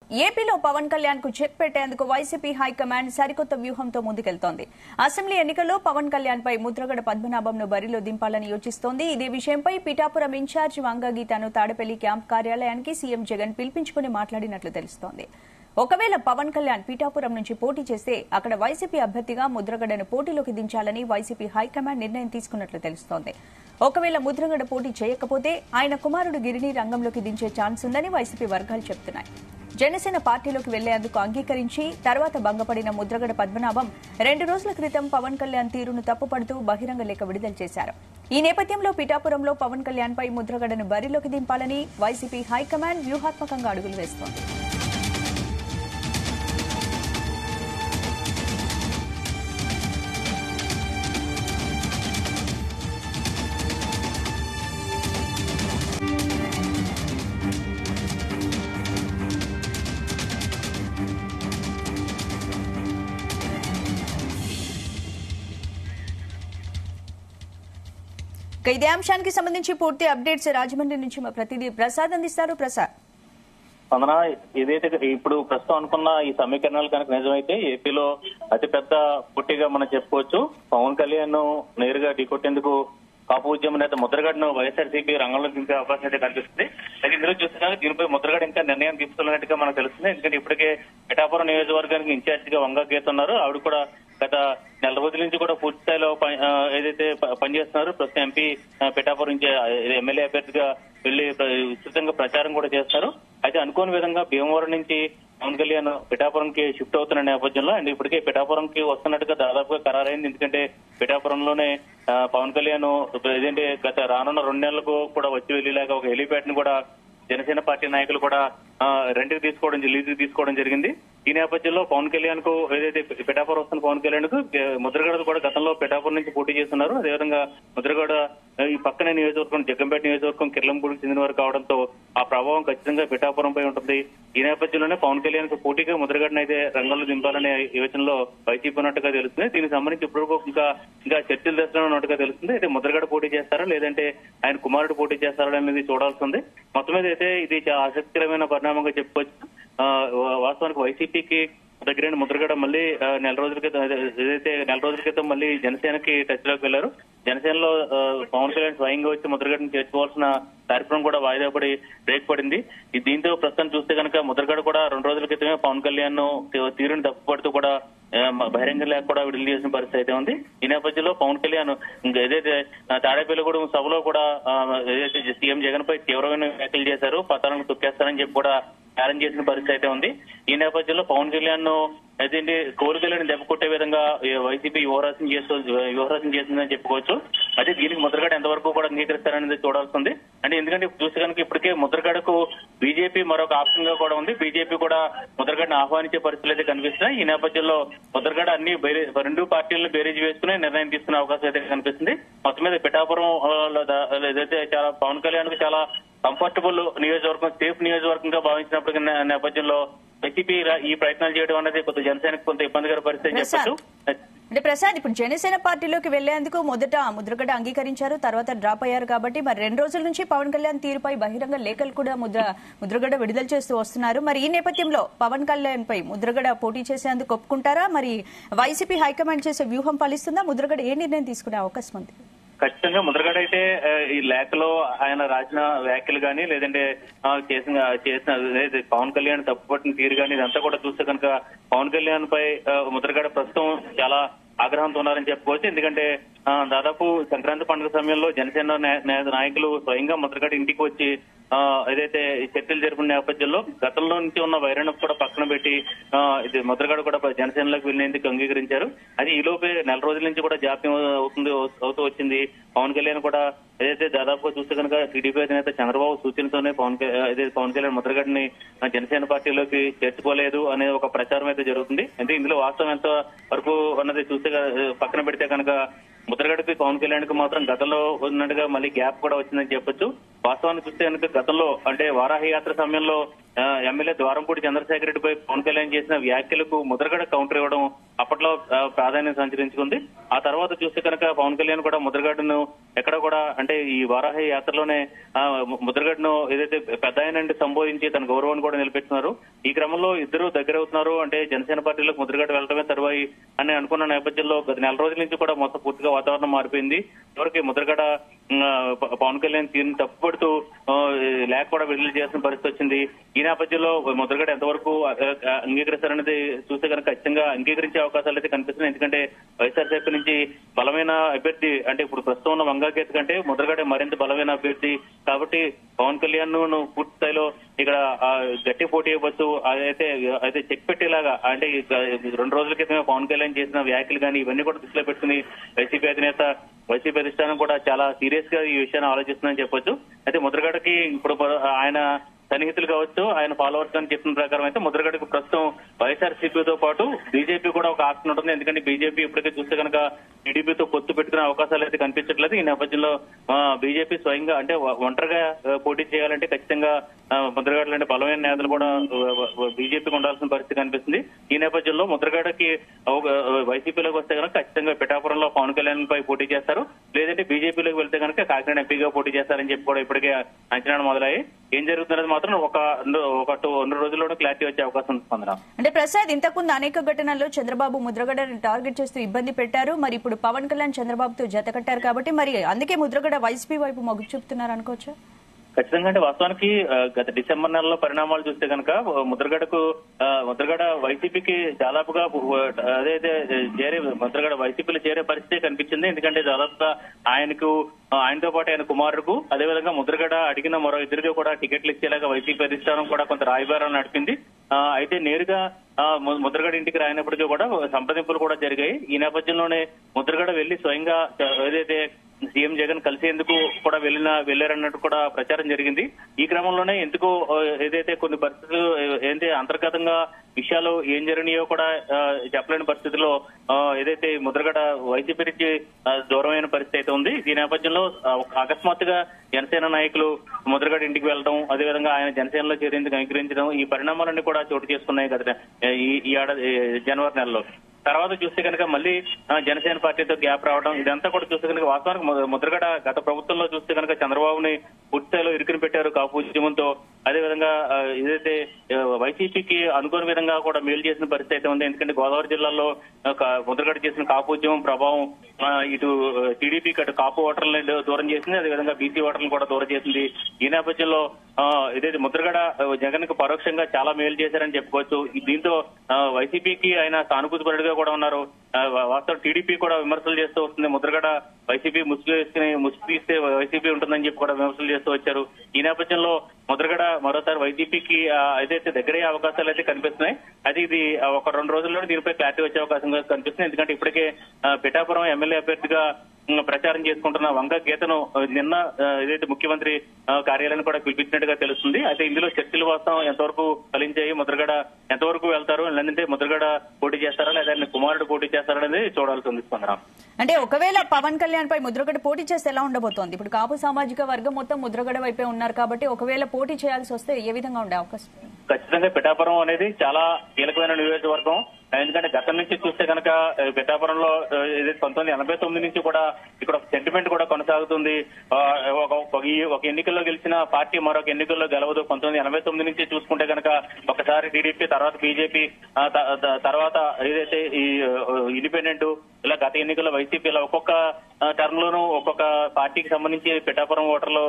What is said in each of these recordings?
ఏపీలో పవన్ కళ్యాణ్ కు చెక్ పెట్టేందుకు వైసీపీ హైకమాండ్ సరికొత్త వ్యూహంతో ముందుకెళ్తోంది. అసెంబ్లీ ఎన్నికల్లో పవన్ కళ్యాణ్ పై ముద్రగడ పద్మనాభంను బరిలో దింపాలని యోచిస్తోంది. ఇదే విషయంపై పిఠాపురం ఇన్ఛార్జ్ వంగగీతను తాడేపల్లి క్యాంప్ కార్యాలయానికి సీఎం జగన్ పిలిపించుకుని మాట్లాడినట్లు తెలుస్తోంది. ఒకవేళ పవన్ కళ్యాణ్ పిఠాపురం నుంచి పోటీ చేస్తే అక్కడ వైసీపీ అభ్యర్థిగా ముద్రగడను పోటీలోకి దించాలని వైసీపీ హైకమాండ్ నిర్ణయం తీసుకున్నట్లు తెలుస్తోంది. ఒకవేళ ముద్రగడ పోటీ చేయకపోతే ఆయన కుమారుడు గిరిని రంగంలోకి దించే ఛాన్స్ ఉందని వైసీపీ వర్గాలు చెబుతున్నాయి. జనసేన పార్టీలోకి వెళ్లేందుకు అంగీకరించి తర్వాత భంగపడిన ముద్రగడ పద్మనాభం 2 రోజుల క్రితం పవన్ కళ్యాణ్ తీరును తప్పుపడుతూ బహిరంగ లేఖ విడుదల చేశారు. ఈ నేపథ్యంలో పిఠాపురంలో పవన్ కళ్యాణ్ పై ముద్రగడను బరిలోకి దింపాలని వైసీపీ హైకమాండ్ వ్యూహాత్మకంగా అడుగులు వేస్తోంది. ఇదే అంశానికి సంబంధించి పూర్తి అప్డేట్స్ రాజమండ్రి నుంచి మా ప్రతినిధి ప్రసాద్ అందిస్తారు. ప్రసాద్, అందున ఏదైతే ఇప్పుడు ప్రస్తుతం అనుకున్న ఈ సమీకరణాలు కనుక నిజమైతే ఏపీలో అతిపెద్ద పోటీగా మనం చెప్పుకోవచ్చు. పవన్ కళ్యాణ్ నేరుగా ఢీకొట్టేందుకు కాపు ఉద్యమ నేత ముద్రగడను వైఎస్ఆర్సీపీ రంగంలో దింపే అవకాశం అయితే కనిపిస్తుంది. అయితే ఇందులో చూస్తున్నా దీనిపై ముద్రగడ ఇంకా నిర్ణయం తీసుకున్నట్టుగా మనకు తెలుస్తుంది. ఎందుకంటే ఇప్పటికే పిఠాపురం నియోజకవర్గానికి ఇన్ఛార్జ్ గా వంగగీత ఉన్నారు. ఆవిడ కూడా గత 4 రోజుల నుంచి కూడా పూర్తి స్థాయిలో ఏదైతే పనిచేస్తున్నారు. ప్రస్తుతం ఎంపీ పిఠాపురం నుంచి ఎమ్మెల్యే అభ్యర్థిగా వెళ్లి విస్తృతంగా ప్రచారం కూడా చేస్తారు. అయితే అనుకోని విధంగా భీమవరం నుంచి పవన్ కళ్యాణ్ పిఠాపురంకి షిఫ్ట్ అవుతున్న నేపథ్యంలో అండ్ ఇప్పటికే పిఠాపురంకి వస్తున్నట్టుగా దాదాపుగా ఖరారైంది. ఎందుకంటే పిఠాపురంలోనే పవన్ కళ్యాణ్ ఏదంటే గత రానున్న 2 నెలలకు కూడా వచ్చి వెళ్లేలాగా ఒక హెలీప్యాడ్ ను కూడా జనసేన పార్టీ నాయకులు కూడా రెంట్కి తీసుకోవడం జరిగింది. ఈ నేపథ్యంలో పవన్ కళ్యాణ్ కు ఏదైతే పిఠాపురం వస్తున్న పవన్ కళ్యాణ్ కు ముద్రగడ కూడా గతంలో పిఠాపురం నుంచి పోటీ చేస్తున్నారు. అదేవిధంగా ముద్రగడ ఈ పక్కనే నియోజకవర్గం జగ్గంపేట నియోజకవర్గం కిర్లంపూడికి చెందిన వారు కావడంతో ఆ ప్రభావం ఖచ్చితంగా పిఠాపురంపై ఉంటుంది. ఈ నేపథ్యంలోనే పవన్ కళ్యాణ్ కు పోటీగా ముద్రగడను అయితే రంగంలో దింపాలనే యోచనలో వైసీపీ ఉన్నట్టుగా తెలుస్తుంది. దీనికి సంబంధించి ఇప్పుడు ఇంకా చర్చల దశలో ఉన్నట్టుగా తెలుస్తుంది. అయితే ముద్రగడ పోటీ చేస్తారా లేదంటే ఆయన కుమారుడు పోటీ చేస్తారా అనేది చూడాల్సి ఉంది. మొత్తం మీద అయితే ఇది చాలా ఆసక్తికరమైన పరిణామంగా చెప్పుకోవచ్చు. వాస్తవానికి వైసీపీకి దగ్గరైన ముద్రగడ మళ్ళీ 4 రోజుల క్రితం మళ్ళీ జనసేనకి టచ్ లోకి వెళ్లారు. జనసేనలో పవన్ కళ్యాణ్ స్వయంగా వచ్చి ముద్రగడని చేర్చుకోవాల్సిన కార్యక్రమం కూడా వాయిదా పడి బ్రేక్ పడింది. దీంతో ప్రస్తుతం చూస్తే కనుక ముద్రగడ కూడా 2 రోజుల క్రితమే పవన్ కళ్యాణ్ తీరుని తప్పుపడుతూ కూడా బహిరంగ లేఖ కూడా విడుదల చేసిన పరిస్థితి అయితే ఉంది. ఈ నేపథ్యంలో పవన్ కళ్యాణ్ ఏదైతే తాడేపల్లిగూడెం సభలో కూడా ఏదైతే సీఎం జగన్ పై తీవ్రమైన వ్యాఖ్యలు చేశారు, పతాలను తొక్కేస్తారని చెప్పి కూడా ఛాలెంజ్ చేసిన పరిస్థితి అయితే ఉంది. ఈ నేపథ్యంలో పవన్ కళ్యాణ్ అయితే కోరికలను దెబ్బకొట్టే విధంగా వైసీపీ యువరాశం చేసిందని చెప్పుకోవచ్చు. అయితే దీనికి ముద్రగడ ఎంతవరకు కూడా అంగీకరిస్తారనేది చూడాల్సింది. అంటే ఎందుకంటే చూస్తే కనుక ఇప్పటికే ముద్రగడకు బీజేపీ మరొక ఆప్షన్ గా కూడా ఉంది. బీజేపీ కూడా ముద్రగడను ఆహ్వానించే పరిస్థితులు అయితే కనిపిస్తున్నాయి. ఈ నేపథ్యంలో ముద్రగడ అన్ని 2 పార్టీలను బేరీజ్ వేసుకునే నిర్ణయం తీసుకునే అవకాశం అయితే కనిపిస్తుంది. మొత్తం మీద పిఠాపురం ఏదైతే చాలా పవన్ కళ్యాణ్ కు చాలా కంఫర్టబుల్ నియోజకవర్గం, సేఫ్ నియోజకవర్గంగా భావించినప్పటికీ నేపథ్యంలో వైసీపీ ఈ ప్రయత్నాలు చేయడం అనేది కొంత జనసేనకు కొంత ఇబ్బందికర పరిస్థితి చెప్పచ్చు. అంటే ప్రసాద్, ఇప్పుడు జనసేన పార్టీలోకి వెళ్లేందుకు మొదట ముద్రగడ అంగీకరించారు, తర్వాత డ్రాప్ అయ్యారు కాబట్టి మరి 2 రోజుల నుంచి పవన్ కళ్యాణ్ తీరుపై బహిరంగ లేఖలు కూడా ముద్రగడ విడుదల చేస్తూ వస్తున్నారు. మరి ఈ నేపథ్యంలో పవన్ కళ్యాణ్ పై ముద్రగడ పోటీ చేసేందుకు ఒప్పుకుంటారా? మరి వైసీపీ హైకమాండ్ చేసే వ్యూహం ఫలిస్తుందా? ముద్రగడ ఏ నిర్ణయం తీసుకునే అవకాశం ఉంది? ఖచ్చితంగా ముద్రగడ అయితే ఈ లేఖలో ఆయన రాసిన వ్యాఖ్యలు కానీ లేదంటే చేసిన పవన్ కళ్యాణ్ తప్పుపట్టిన తీరు కానీ ఇదంతా కూడా చూస్తే కనుక పవన్ కళ్యాణ్ పై ముద్రగడ ప్రస్తుతం చాలా ఆగ్రహంతో ఉన్నారని చెప్పుకోవచ్చు. ఎందుకంటే దాదాపు సంక్రాంతి పండుగ సమయంలో జనసేన నాయకులు స్వయంగా ముద్రగడ ఇంటికి వచ్చి ఏదైతే చర్చలు జరిపిన నేపథ్యంలో గతంలో నుంచి ఉన్న వైరాన్ని కూడా పక్కన పెట్టి ఇది ముద్రగడ కూడా జనసేనలోకి వెళ్లేందుకు అంగీకరించారు. అది ఈ లోపే 4 రోజుల నుంచి కూడా జాప్యం అవుతూ వచ్చింది. పవన్ కళ్యాణ్ కూడా ఏదైతే దాదాపుగా చూస్తే కనుక టీడీపీ అధినేత చంద్రబాబు సూచనతోనే పవన్ కళ్యాణ్ ముద్రగడని జనసేన పార్టీలోకి చేర్చుకోలేదు అనే ఒక ప్రచారం అయితే జరుగుతుంది. అంటే ఇందులో వాస్తవం ఎంత వరకు అన్నది చూస్తే పక్కన పెడితే కనుక ముద్రగడకి పవన్ కళ్యాణ్ కు మాత్రం గతంలో ఉన్నట్టుగా మళ్ళీ గ్యాప్ కూడా వచ్చిందని చెప్పొచ్చు. వాస్తవాన్ని చూస్తే కనుక గతంలో అంటే వారాహి యాత్ర సమయంలో ఎమ్మెల్యే ద్వారంపూడి చంద్రశేఖర్ రెడ్డిపై పవన్ కళ్యాణ్ చేసిన వ్యాఖ్యలకు ముద్రగడ కౌంటర్ ఇవ్వడం అప్పట్లో ప్రాధాన్యం సంచరించుకుంది. ఆ తర్వాత చూస్తే కనుక పవన్ కళ్యాణ్ కూడా ముద్రగడను ఎక్కడ కూడా అంటే ఈ వారాహి యాత్రలోనే ముద్రగడను ఏదైతే పెద్ద ఆయన సంబోధించి తన గౌరవాన్ని కూడా నిలబెట్టున్నారు. ఈ క్రమంలో ఇద్దరు దగ్గరవుతున్నారు. అంటే జనసేన పార్టీలోకి ముద్రగడ వెళ్ళడమే తరువాయి అని అనుకున్న నేపథ్యంలో గత నెల రోజుల నుంచి కూడా మొత్తం పూర్తిగా వాతావరణం మారిపోయింది. ఎవరికి ముద్రగడ పవన్ కళ్యాణ్ తీరుని తప్పుపడుతూ లేఖ కూడా విడుదల చేసిన పరిస్థితి వచ్చింది. ఈ నేపథ్యంలో ముద్రగడ ఎంతవరకు అంగీకరిస్తారనేది చూస్తే కనుక ఖచ్చితంగా అంగీకరించే అవకాశాలు అయితే కనిపిస్తున్నాయి. ఎందుకంటే వైఎస్ఆర్సీపీ నుంచి బలమైన అభ్యర్థి అంటే ఇప్పుడు ప్రస్తుతం ఉన్న వంగాగీత కంటే ముద్రగడ మరింత బలమైన అభ్యర్థి కాబట్టి పవన్ కళ్యాణ్ ను పూర్తి స్థాయిలో ఇక్కడ గట్టి పోటీ ఇవ్వచ్చు. అయితే చెక్ పెట్టేలాగా అంటే 2 రోజుల క్రితమే పవన్ కళ్యాణ్ చేసిన వ్యాఖ్యలు కానీ ఇవన్నీ కూడా దృష్టిలో పెట్టుకుని వైసీపీ అధిష్టానం కూడా చాలా సీరియస్ గా ఈ విషయాన్ని ఆలోచిస్తుందని చెప్పొచ్చు. అయితే ముద్రగడకి ఇప్పుడు ఆయన సన్నిహితులు కావచ్చు, ఆయన ఫాలోవర్స్ అని చెప్పిన ప్రకారం అయితే ముద్రగడకు ప్రస్తుతం వైఎస్ఆర్సీపీతో పాటు బీజేపీ కూడా ఒక ఆప్షన్ ఉంటుంది. ఎందుకంటే బీజేపీ ఇప్పటికే చూస్తే కనుక టీడీపీతో పొత్తు పెట్టుకునే అవకాశాలు అయితే కనిపించట్లేదు. ఈ నేపథ్యంలో బీజేపీ స్వయంగా అంటే ఒంటరిగా పోటీ చేయాలంటే ఖచ్చితంగా ముద్రగడ లాంటి బలమైన నేతలు కూడా బీజేపీకి ఉండాల్సిన పరిస్థితి కనిపిస్తుంది. ఈ నేపథ్యంలో ముద్రగడకి వైసీపీలోకి వస్తే కనుక ఖచ్చితంగా పిఠాపురంలో పవన్ కళ్యాణ్ పై పోటీ చేస్తారు. లేదంటే బీజేపీలోకి వెళ్తే కనుక కాకినాడ ఎంపీగా పోటీ చేస్తారని చెప్పి కూడా ఇప్పటికే అంచనాలు మొదలయ్యాయి. ఏం జరుగుతున్నది మాత్రం ఒక 2 రోజుల్లోనే క్లారిటీ వచ్చే అవకాశం ఉంది. స్పందన అంటే ప్రసాద్, ఇంతకుముందు అనేక ఘటనల్లో చంద్రబాబు ముద్రగడని టార్గెట్ చేస్తూ ఇబ్బంది పెట్టారు. మరి ఇప్పుడు పవన్ కళ్యాణ్ చంద్రబాబుతో జత కట్టారు కాబట్టి మరి అందుకే ముద్రగడ వైసీపీ వైపు మొగ్గు చూపుతున్నారు అనుకోవచ్చా? ఖచ్చితంగా. అంటే వాస్తవానికి గత డిసెంబర్ నెలలో పరిణామాలు చూస్తే కనుక ముద్రగడ వైసీపీకి దాదాపుగా అదైతే ముద్రగడ వైసీపీలో చేరే పరిస్థితి కనిపించింది. ఎందుకంటే దాదాపుగా ఆయనతో పాటు ఆయన కుమారుడుకు అదేవిధంగా ముద్రగడ అడిగిన మరో ఇద్దరికి కూడా టికెట్లు ఇచ్చేలాగా వైసీపీ అధిష్టానం కూడా కొంత రాయబారాలు నడిపింది. అయితే నేరుగా ముద్రగడ ఇంటికి రాయినప్పటికీ కూడా సంప్రదింపులు కూడా జరిగాయి. ఈ నేపథ్యంలోనే ముద్రగడ వెళ్లి స్వయంగా ఏదైతే సీఎం జగన్ కలిసేందుకు కూడా వెళ్లారన్నట్టు కూడా ప్రచారం జరిగింది. ఈ క్రమంలోనే ఎందుకు ఏదైతే కొన్ని పరిస్థితులు ఏంటి అంతర్గతంగా విషయాలు ఏం జరిగినాయో కూడా చెప్పలేని పరిస్థితిలో ఏదైతే ముద్రగడ వైసీపీ నుంచి దూరమైన పరిస్థితి అయితే ఉంది. ఈ నేపథ్యంలో అకస్మాత్తుగా జనసేన నాయకులు ముద్రగడ ఇంటికి వెళ్లడం, అదేవిధంగా ఆయన జనసేనలో చేరేందుకు అంగీకరించడం, ఈ పరిణామాలన్నీ కూడా చోటు చేసుకున్నాయి గత ఈ ఏడాది జనవరి నెలలో. తర్వాత చూస్తే కనుక మళ్ళీ జనసేన పార్టీతో గ్యాప్ రావడం, ఇదంతా కూడా చూస్తే కనుక వాస్తవానికి ముద్రగడ గత ప్రభుత్వంలో చూస్తే కనుక చంద్రబాబుని పూర్తిస్థాయిలో ఇరుకుని పెట్టారు కాపు ఉద్యమంతో. అదేవిధంగా ఏదైతే వైసీపీకి అనుకోని విధంగా కూడా మేలు చేసిన పరిస్థితి అయితే ఉంది. ఎందుకంటే గోదావరి జిల్లాలో ముద్రగడ చేసిన కాపు ఉద్యమం ప్రభావం ఇటు టీడీపీకి అటు కాపు ఓటర్లను దూరం చేసింది, అదేవిధంగా బీసీ ఓటర్లను కూడా దూరం చేసింది. ఈ నేపథ్యంలో ఏదైతే ముద్రగడ జగన్ కు పరోక్షంగా చాలా మేలు చేశారని చెప్పుకోవచ్చు. దీంతో వైసీపీకి ఆయన సానుభూతిపరుడుగా కూడా ఉన్నారు. వాస్తవం టీడీపీ కూడా విమర్శలు చేస్తూ వస్తుంది. ముద్రగడ వైసీపీ ముసుగు తీస్తే వైసీపీ ఉంటుందని చెప్పి కూడా విమర్శలు చేస్తూ వచ్చారు. ఈ నేపథ్యంలో ముద్రగడ మరోసారి వైసీపీకి ఏదైతే దగ్గరయ్యే అవకాశాలు అయితే కనిపిస్తున్నాయి. అది ఇది ఒక 2 రోజుల్లోనే దీనిపై క్లారిటీ వచ్చే అవకాశం కనిపిస్తుంది. ఎందుకంటే ఇప్పటికే పిఠాపురం ఎమ్మెల్యే అభ్యర్థిగా ప్రచారం చేసుకుంటున్న వంగ గీతను నిన్న ఏదైతే ముఖ్యమంత్రి కార్యాలయాన్ని కూడా పిలిపించినట్టుగా తెలుస్తుంది. అయితే ఇందులో చర్చలు వాస్తవం ఎంతవరకు ఫలించాయి, ముద్రగడ ఎంతవరకు వెళ్తారు, లేదంటే ముద్రగడ పోటీ చేస్తారా లేదా కుమారుడు పోటీ చేస్తారా అనేది చూడాల్సి ఉంది. స్పందన అంటే ఒకవేళ పవన్ కళ్యాణ్ పై ముద్రగడ పోటీ చేస్తే ఎలా ఉండబోతోంది? ఇప్పుడు కాపు సామాజిక వర్గం మొత్తం ముద్రగడ వైపే ఉన్నారు కాబట్టి ఒకవేళ పోటీ చేయాల్సి వస్తే ఏ విధంగా ఉండే అవకాశం? ఖచ్చితంగా పిఠాపురం అనేది చాలా కీలకమైన నియోజకవర్గం. ఎందుకంటే గతం నుంచి చూస్తే కనుక పిఠాపురంలో 1989 నుంచి కూడా ఇక్కడ సెంటిమెంట్ కూడా కొనసాగుతుంది. ఒక ఎన్నికల్లో గెలిచిన పార్టీ మరొక ఎన్నికల్లో గెలవదు. 1989 నుంచి చూసుకుంటే కనుక ఒకసారి టీడీపీ, తర్వాత బీజేపీ, తర్వాత ఏదైతే ఈ ఇండిపెండెంట్, ఇలా గత ఎన్నికల్లో వైసీపీ, ఇలా ఒక్కొక్క టర్మ్ లోనూ ఒక్కొక్క పార్టీకి సంబంధించి పిఠాపురం ఓటర్లు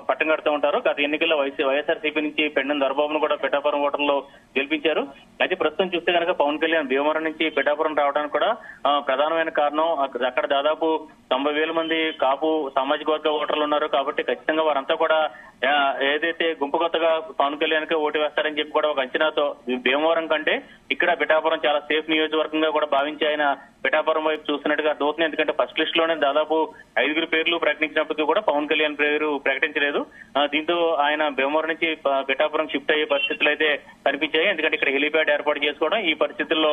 పట్టం కడుతూ ఉంటారు. గత ఎన్నికల్లో వైఎస్ఆర్సీపీ నుంచి పెండెం దొరబాబును కూడా పిఠాపురం ఓటర్లు గెలిపించారు. అయితే ప్రస్తుతం చూస్తే కనుక పవన్ కళ్యాణ్ భీమవరం నుంచి పిఠాపురం రావడానికి కూడా ప్రధానమైన కారణం అక్కడ దాదాపు 90,000 మంది కాపు సామాజిక వర్గ ఓటర్లు ఉన్నారు. కాబట్టి ఖచ్చితంగా వారంతా కూడా ఏదైతే గుంపు కొత్తగా పవన్ కళ్యాణ్ కి ఓటు వేస్తారని చెప్పి కూడా ఒక అంచనాతో భీమవరం కంటే ఇక్కడ పిఠాపురం చాలా సేఫ్ నియోజకవర్గంగా కూడా భావించి ఆయన పిఠాపురం వైపు చూస్తున్నట్టుగా అర్థమవుతుంది. ఎందుకంటే ఫస్ట్ లిస్ట్ లోనే దాదాపు 5 పేర్లు ప్రకటించినప్పటికీ కూడా పవన్ కళ్యాణ్ పేరు ప్రకటించలేదు. దీంతో ఆయన భీమవరం నుంచి పిఠాపురం షిఫ్ట్ అయ్యే పరిస్థితులు అయితే కనిపించాయి. ఎందుకంటే ఇక్కడ హెలీప్యాడ్ ఏర్పాటు చేసుకోవడం, ఈ పరిస్థితుల్లో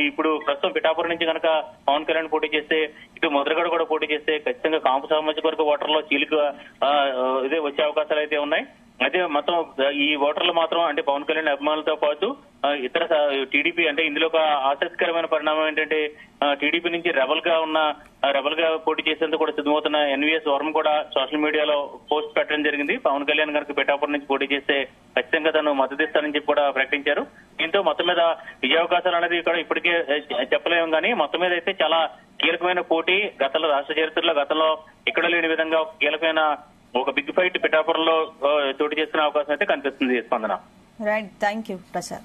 ఇప్పుడు ప్రస్తుతం పిఠాపురం నుంచి కనుక పవన్ కళ్యాణ్ పోటీ చేస్తే, ఇటు ముద్రగడ కూడా పోటీ చేస్తే ఖచ్చితంగా కాపు సామాజిక వర్గ ఓటర్లో చీలిక ఇదే వచ్చే అవకాశాలు అయితే ఉన్నాయి. అయితే మొత్తం ఈ ఓటర్లు మాత్రం అంటే పవన్ కళ్యాణ్ అభిమానులతో పాటు ఇతర టీడీపీ అంటే ఇందులో ఒక ఆసక్తికరమైన పరిణామం ఏంటంటే టీడీపీ నుంచి రెబల్ గా పోటీ చేసేందుకు కూడా సిద్ధమవుతున్న ఎన్వీఎస్ వర్మ కూడా సోషల్ మీడియాలో పోస్ట్ పెట్టడం జరిగింది. పవన్ కళ్యాణ్ గారికి పిఠాపురం నుంచి పోటీ చేస్తే ఖచ్చితంగా తను మద్దతు ఇస్తానని చెప్పి కూడా ప్రకటించారు. దీంతో మొత్తం మీద విజయావకాశాలు అనేది ఇక్కడ ఇప్పటికే చెప్పలేము కానీ మొత్తం మీద అయితే చాలా కీలకమైన పోటీ. గతంలో రాష్ట్ర చరిత్రలో గతంలో ఇక్కడ లేని విధంగా కీలకమైన ఒక బిగ్ ఫైట్ పిఠాపురంలో చోటు చేసుకునే అవకాశం అయితే కనిపిస్తుంది. స్పందన. Right, thank you Prasad.